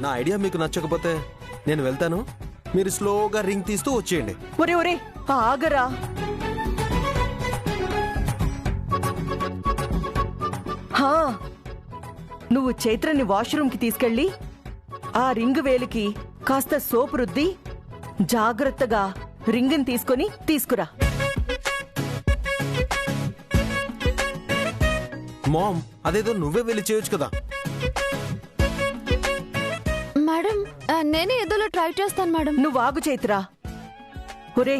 నా ఐడియా మీకు నచ్చకపోతే నేను వెళ్తాను, మీరు స్లోగా రింగ్ తీస్తూ వచ్చేయండి. ఒరే ఒరే ఆగరా. హా, నువ్వు చైత్రని వాష్రూమ్కి తీసుకెళ్ళి ఆ రింగ్ వేలికి కాస్త సోప్ రుద్ది జాగ్రత్తగా రింగ్ని తీసుకురా. మామ్, అదేదో నువ్వే వెళ్ళి చేయొచ్చు కదా. మేడం, నేనే ఏదోలా ట్రై చేస్తాను మేడం. నువ్వు ఆగు చైత్ర. ఒరే,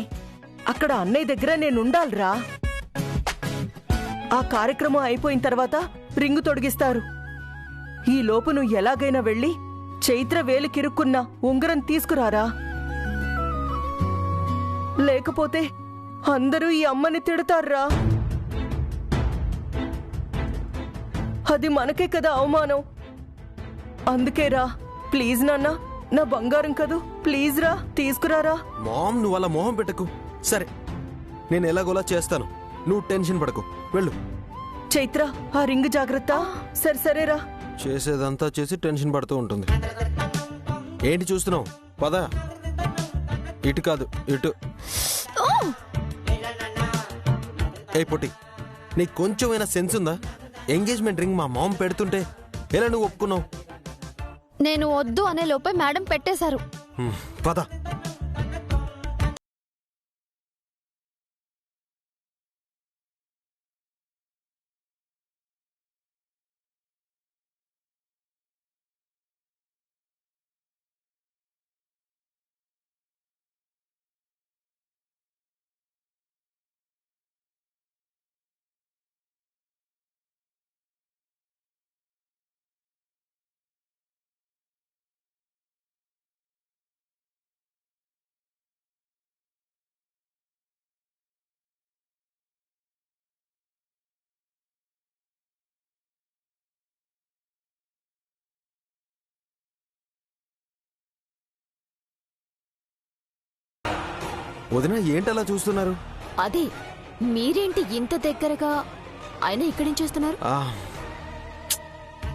అక్కడ అన్నయ్య దగ్గర నేనుండాలిరా. ఆ కార్యక్రమం అయిపోయిన తర్వాత రింగు తొడిగిస్తారు. ఈ లోపు నువ్వు ఎలాగైనా వెళ్ళి చైత్ర వేలికిరుక్కున్న ఉంగరం తీసుకురారా. లేకపోతే అందరూ ఈ అమ్మని తిడతారా. అది మనకే కదా అవమానం. అందుకేరా, ప్లీజ్ నాన్న, నా బంగారం కదూ, ప్లీజ్ రా, తీసుకురారా. మామ్, నువ్వు అలా మొహం పెట్టకు. సరే, నేను ఎలాగోలా చేస్తాను, నువ్వు టెన్షన్ పడకు. వెళ్ళు. చైత్ర, ఆ రింగ్ జాగ్రత్త. సరేరా. చేసేదంతా చేసి టెన్షన్ పడుతూ ఉంటుంది. ఏంటి చూస్తున్నావు? పద. ఇటు కాదు, ఇటు. ఏ పొట్టి, నీకు కొంచెమైనా సెన్స్ ఉందా? ఎంగేజ్మెంట్ రింగ్ మా మామ్ పెడుతుంటే ఎలా నువ్వు ఒప్పుకున్నావు? నేను వద్దు అనే లోపే మేడం పెట్టేశారు. పద. వదిన, ఏంటలా చూస్తున్నారు? అదే, మీరేంటి ఇంత దగ్గరగా ఆయన ఇక్కడేం చేస్తున్నారు?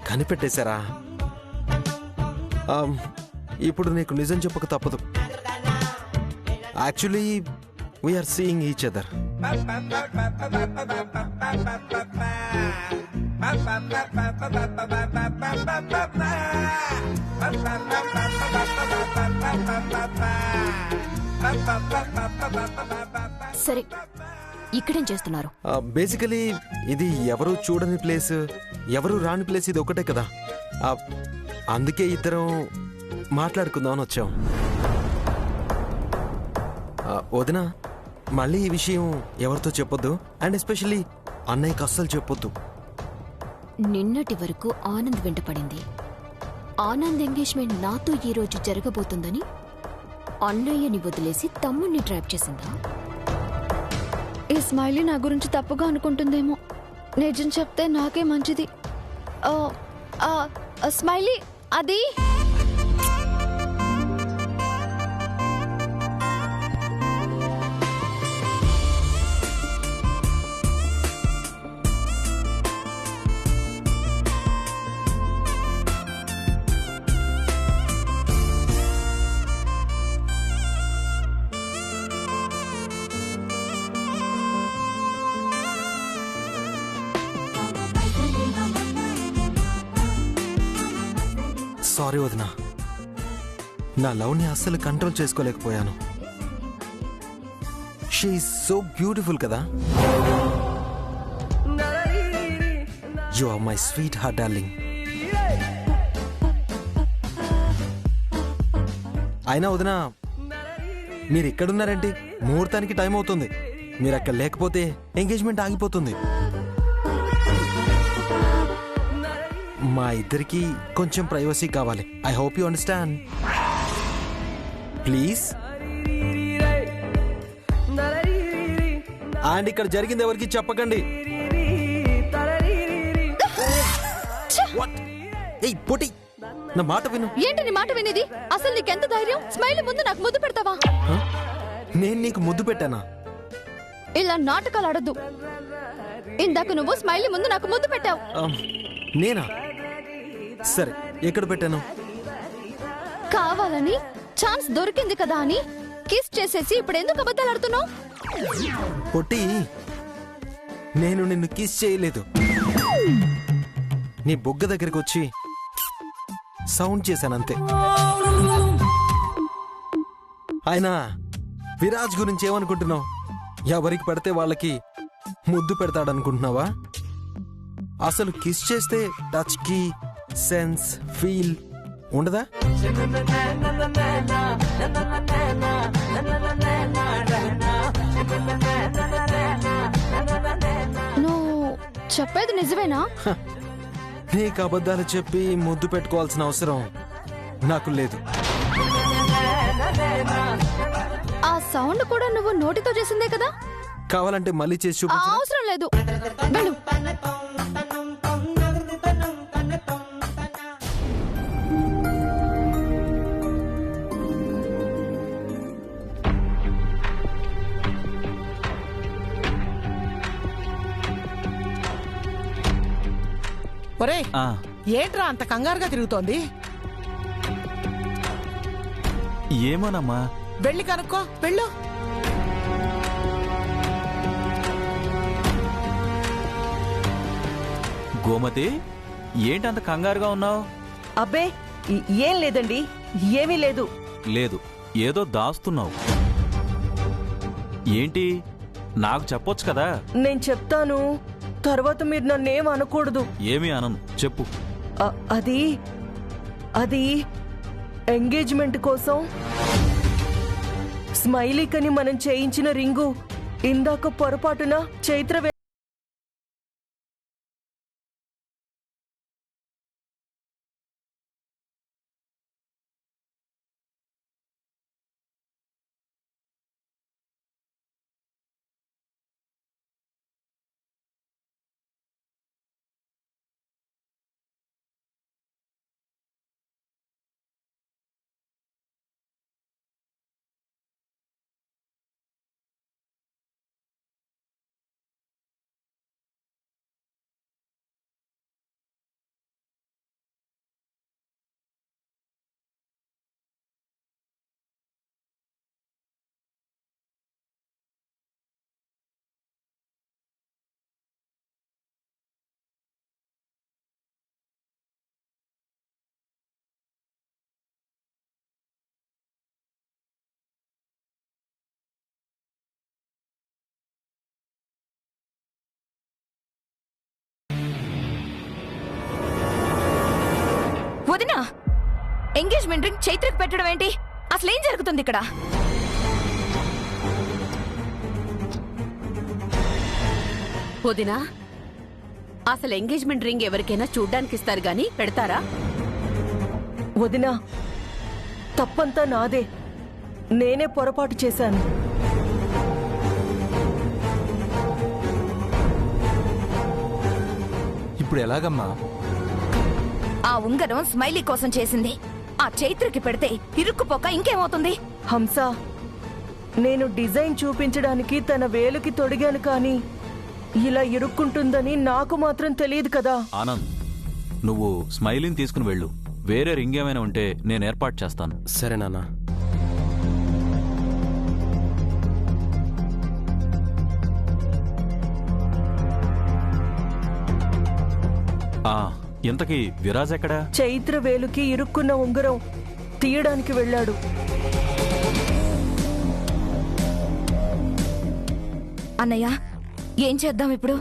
కనిపెట్టేశారా? ఇప్పుడు నీకు నిజం చెప్పక తప్పదు. Actually we are seeing each other. సరే, ఇక్కడేం చేస్తున్నారు? బేసికలీ ఇది ఎవరు చూడని ప్లేస్, ఎవరు రాని ప్లేస్, ఇది ఒకటే కదా. అందుకే ఇద్దరం మాట్లాడుకుందామని వచ్చాం. వదిన, మళ్ళీ ఈ విషయం ఎవరితో చెప్పొద్దు, అండ్ ఎస్పెషల్లీ అన్నయ్యకి అస్సలు చెప్పొద్దు. నిన్నటి వరకు ఆనంద్ వెంటపడింది. ఆనంద్ ఎంగేజ్మెంట్ నాతో ఈ రోజు జరగబోతుందని అన్నయ్యని వదిలేసి తమ్ముణ్ణి డ్రైవ్ చేసిందా? ఈ స్మైలీ నా గురించి తప్పుగా అనుకుంటుందేమో. నిజం చెప్తే నాకే మంచిది. స్మైలీ, అది సారీ వదినా, నా లవ్ని అస్సలు కంట్రోల్ చేసుకోలేకపోయాను. షీ ఈజ్ సో బ్యూటిఫుల్ కదా. You are my sweet heart darling. అయినా వదినా, మీరు ఎక్కడున్నారంటే ముహూర్తానికి టైం అవుతుంది. మీరు అక్కడ లేకపోతే ఎంగేజ్మెంట్ ఆగిపోతుంది. మా ఇద్దరికి కొంచెం ప్రైవసీ కావాలి. I hope you understand. Please. And ఇక్కడ జరిగింది ఎవరికి చెప్పకండి. ఏయ్ పొట్టి, నా మాట విను. ఏంటి నీ మాట వినేది? అసలు నీకెంత ధైర్యం? స్మైల్ ముందు నాకు ముద్దు పెడతావా? నేను నీకు ముద్దు పెట్టానా? ఇలా నాటకాలు ఆడద్దు. ఇందాక నువ్వు స్మైల్ ముందు నాకు ముద్దు పెట్టావు. నేనా? సరే, ఎక్కడ పెట్టాను? కావాలని ఛాన్స్ దొరికింది కదా అని కిస్ చేసేసి ఇప్పుడు ఎందుకు అబద్ధాలు ఆడుతున్నావు? పొట్టి, నేను నిన్ను కిస్ చేయలేదు. నీ బొగ్గ దగ్గరికి వచ్చి సౌండ్ చేశానంతే. ఆయన విరాజ్ గురించి ఏమనుకుంటున్నావు? ఎవరికి పడితే వాళ్ళకి ముద్దు పెడతాడనుకుంటున్నావా? అసలు కిస్ చేస్తే టచ్ కి సెన్స్ ఫీల్ ఉండదా? నువ్వు చెప్పేది నిజమేనా? నీకు అబద్ధాలు చెప్పి ముద్దు పెట్టుకోవాల్సిన అవసరం నాకు లేదు. ఆ సౌండ్ కూడా నువ్వు నోటితో చేసిందే కదా? కావాలంటే మళ్ళీ చేసి చూపించు. అవసరం లేదు, వెళ్ళు. ఒరేయ్, ఏంట్రా అంత కంగారుగా తిరుగుతోంది? ఏమోనమ్మా. వెళ్ళి కనుక్కో, వెళ్ళు. గోమతి, ఏంటంత కంగారుగా ఉన్నావు? అబ్బే ఏం లేదండి, ఏమీ లేదు. లేదు, ఏదో దాస్తున్నావు. ఏంటి, నాకు చెప్పొచ్చు కదా. నేను చెప్తాను, తర్వాత మీరు నన్నేం అనకూడదు. ఏమీ అనను, చెప్పు. అది అది ఎంగేజ్మెంట్ కోసం స్మైలీకని మనం చేయించిన రింగు ఇందాక పొరపాటున చైత్ర వదినా, ఎంగేజ్మెంట్ రింగ్ చైత్రకు పెట్టడం ఏంటి? అసలేం జరుగుతుంది ఇక్కడ? వదినా, అసలు ఎంగేజ్మెంట్ రింగ్ ఎవరికైనా చూడ్డానికి ఇస్తారు గాని పెడతారా? వదినా, తప్పంతా నాదే. నేనే పొరపాటు చేశాను. ఇప్పుడు ఎలాగమ్మా? ఆ ఉంగరం స్మైలీ కోసం చేసింది. ఆ చైత్రకి పెడితే ఇరుక్కుపోక ఇంకేమవుతుంది? హంస, నేను డిజైన్ చూపించడానికి తన వేలుకి తొడిగాను, కానీ ఇలా ఇరుక్కుంటుందని నాకు మాత్రం తెలియదు కదా. ఆనంద్, నువ్వు స్మైలింగ్ తీసుకుని వెళ్ళు. వేరే రింగ్ ఏమైనా ఉంటే నేను ఏర్పాటు చేస్తాను. సరే నాన్న. ఇంతకీ విరాజ్ ఎక్కడా? చైత్ర వేలుకి ఇరుక్కున్న ఉంగరం తీయడానికి వెళ్ళాడు. అన్నయ్య, ఏం చేద్దాం ఇప్పుడు?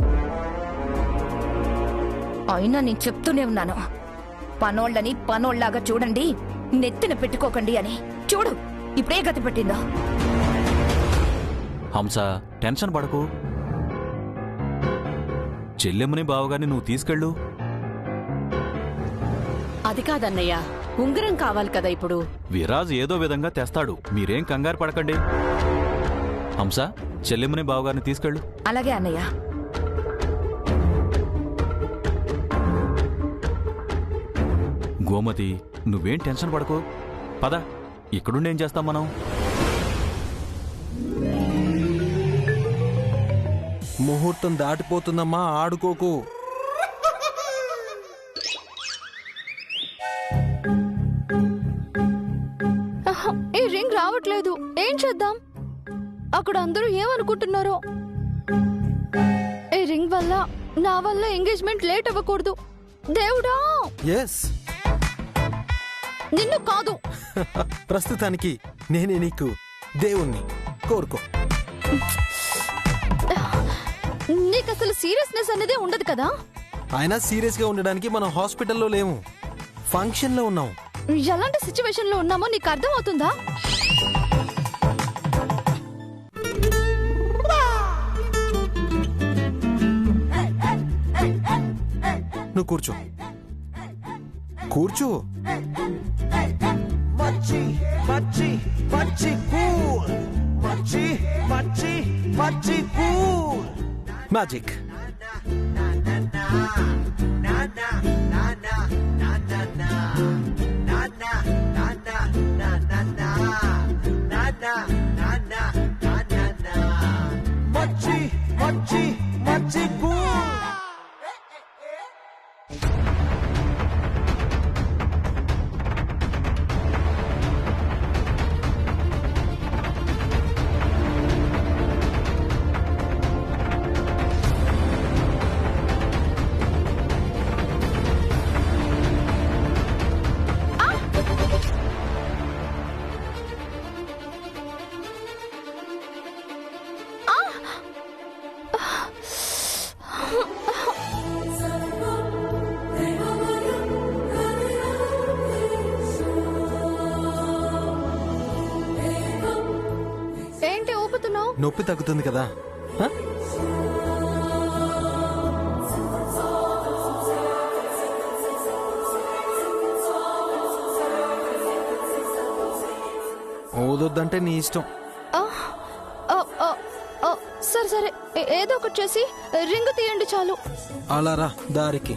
అయినా నేను చెప్తూనే ఉన్నాను, పనోళ్ళని పనోళ్లాగా చూడండి, నెత్తిన పెట్టుకోకండి అని. చూడు ఇప్పుడే గతి పెట్టిందో. హంస, టెన్షన్ పడకు. చెల్లెమ్మని బావగాని నువ్వు తీసుకెళ్ళు. అది కాదన్నయ్య, ఉంగరం కావాలి కదా ఇప్పుడు. విరాజ్ ఏదో విధంగా తెస్తాడు, మీరేం కంగారు పడకండి. హంస, చెల్లెమ్మని బావగారిని తీసుకెళ్ళు. అలాగే అన్నయ్య. గోమతి, నువ్వేం టెన్షన్ పడకు. పద, ఇక్కడుండి ఏం చేస్తాం మనం? ముహూర్తం దాటిపోతుందమ్మా, ఆడుకోకు. ఈ రింగ్ రావట్లేదు. ఏం చేద్దాం? అక్కడ అందరూ ఏమనుకుంటున్నారో. ఈ రింగ్ వల్ల నా వల్ల ఎంగేజ్మెంట్ లేట్ అవ్వకూడదు. దేవుడా, ఎస్ నిన్ను కాదు. ప్రస్తుతానికి నేనే నీకు దేవుణ్ణి. కోరుకో. నీకు అసలు సీరియస్నెస్ అనేది ఉండదు కదా. అయినా సీరియస్ గా ఉండడానికి మనం హాస్పిటల్లో లేము, ఫంక్షన్ లో ఉన్నాం. ఎలాంటి సిచ్యువేషన్ లో ఉన్నామో నీకు అర్థం అవుతుందా? నువ్వు కూర్చో, కూర్చో. మచ్చి మచ్చి మచ్చి కూల్, మచ్చి మచ్చి మచ్చి కూల్. మ్యాజిక్. మచ్చి మచ్చి మచ్చి కూల్. ఏంటి ఊపుతున్నావు? నొప్పి తగ్గుతుంది కదా. హ? ఓదొద్దంటే నీ ఇష్టం. సరే సరే, ఏదో ఒకటి చేసి రింగ్ తీయండి చాలు. అలా రా దారికి.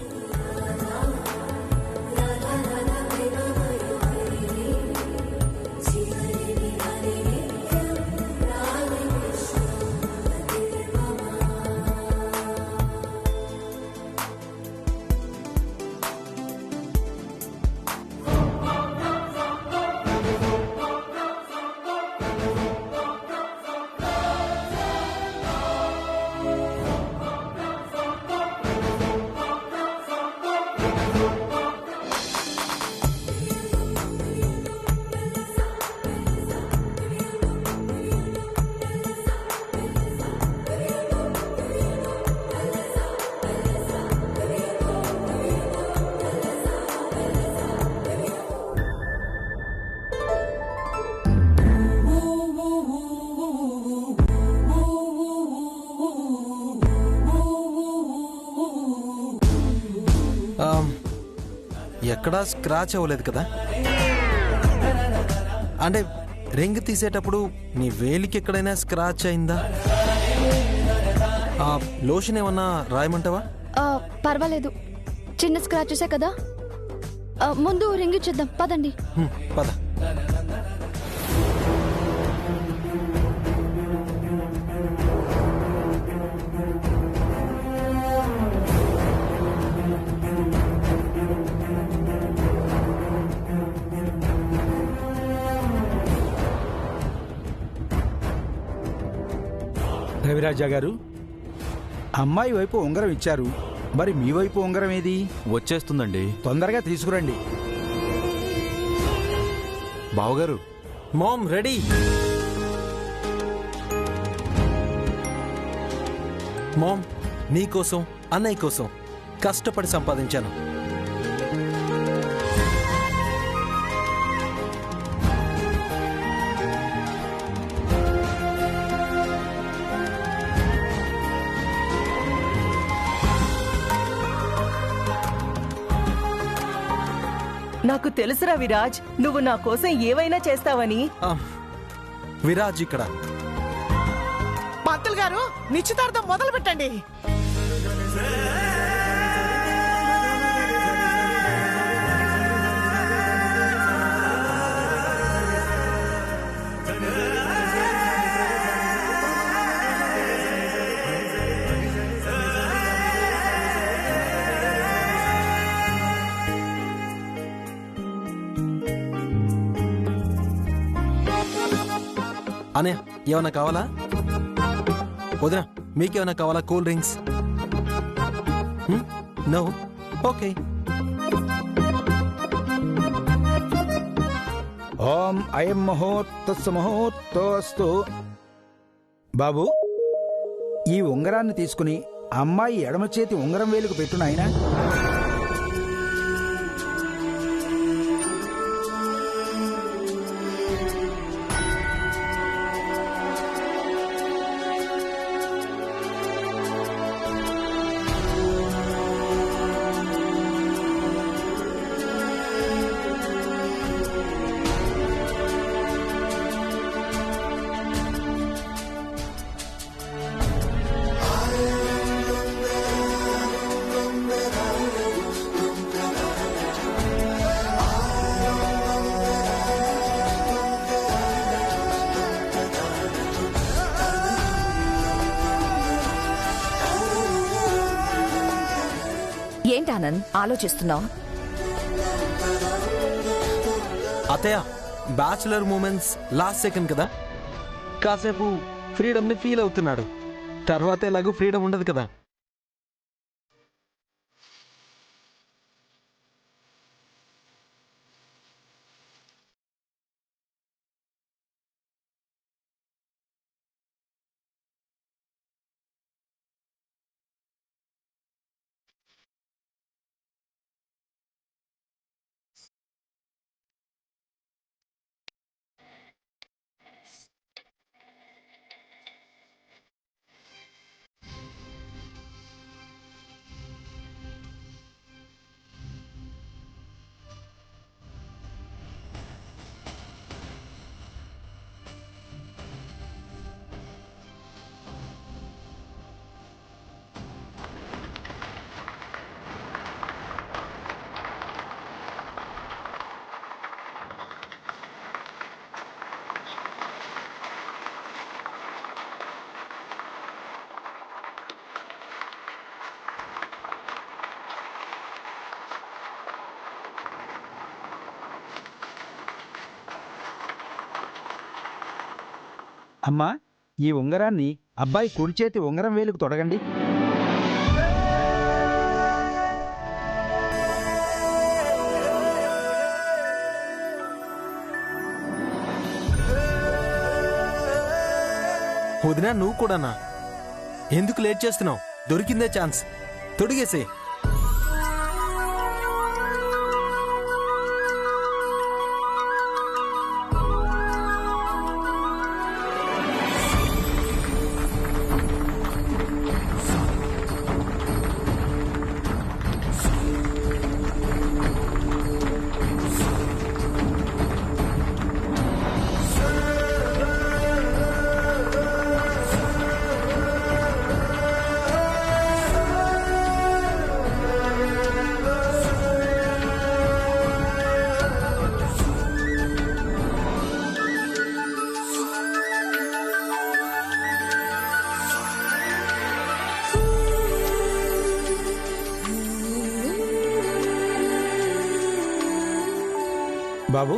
ఎక్కడా స్క్రాచ్ అవ్వలేదు కదా. అంటే రింగ్ తీసేటప్పుడు నీ వేలికి ఎక్కడైనా స్క్రాచ్ అయిందా? లోషన్ ఏమన్నా రాయమంటావా? పర్వాలేదు, చిన్న స్క్రాచెసే కదా. ముందు రింగ్ ఇచ్చేద్దాం పదండి. పద. రవిరాజా గారు, అమ్మాయి వైపు ఉంగరం ఇచ్చారు, మరి మీ వైపు ఉంగరం ఏది? వచ్చేస్తుందండి. తొందరగా తీసుకురండి. బావగారు, మామ్ రెడీ. మామ్, నీ కోసం అన్నయ్య కోసం కష్టపడి సంపాదించాను. నాకు తెలుసురా విరాజ్, నువ్వు నా కోసం ఏవైనా చేస్తావని. విరాజ్ ఇక్కడ. పంతులు గారు, నిశ్చితార్థం మొదలు పెట్టండి. అనే ఏమన్నా కావాలా? వదినా మీకేమన్నా కావాలా? Cool drinks? No, okay. ఓం అయం మహోత్తస్సు మహోత్తస్తు. బాబు, ఈ ఉంగరాన్ని తీసుకుని అమ్మాయి ఎడమ చేతి ఉంగరం వేలుకు పెట్టు నాయనా. ఏంటానంద్ ఆలోచిస్తున్నావు? అత్తయ్య, బ్యాచులర్ మూమెంట్స్ లాస్ట్ సెకండ్ కదా, కాసేపు ఫ్రీడమ్ ని ఫీల్ అవుతున్నాడు. తర్వాత ఎలాగో ఫ్రీడమ్ ఉండదు కదా. అమ్మా, ఈ ఉంగరాన్ని అబ్బాయి కుడి చేతి ఉంగరం వేలుకు తొడగండి. వదినా నువ్వు కూడానా? ఎందుకు లేట్ చేస్తున్నావు? దొరికిందే ఛాన్స్, తొడిగేసే. బాబు,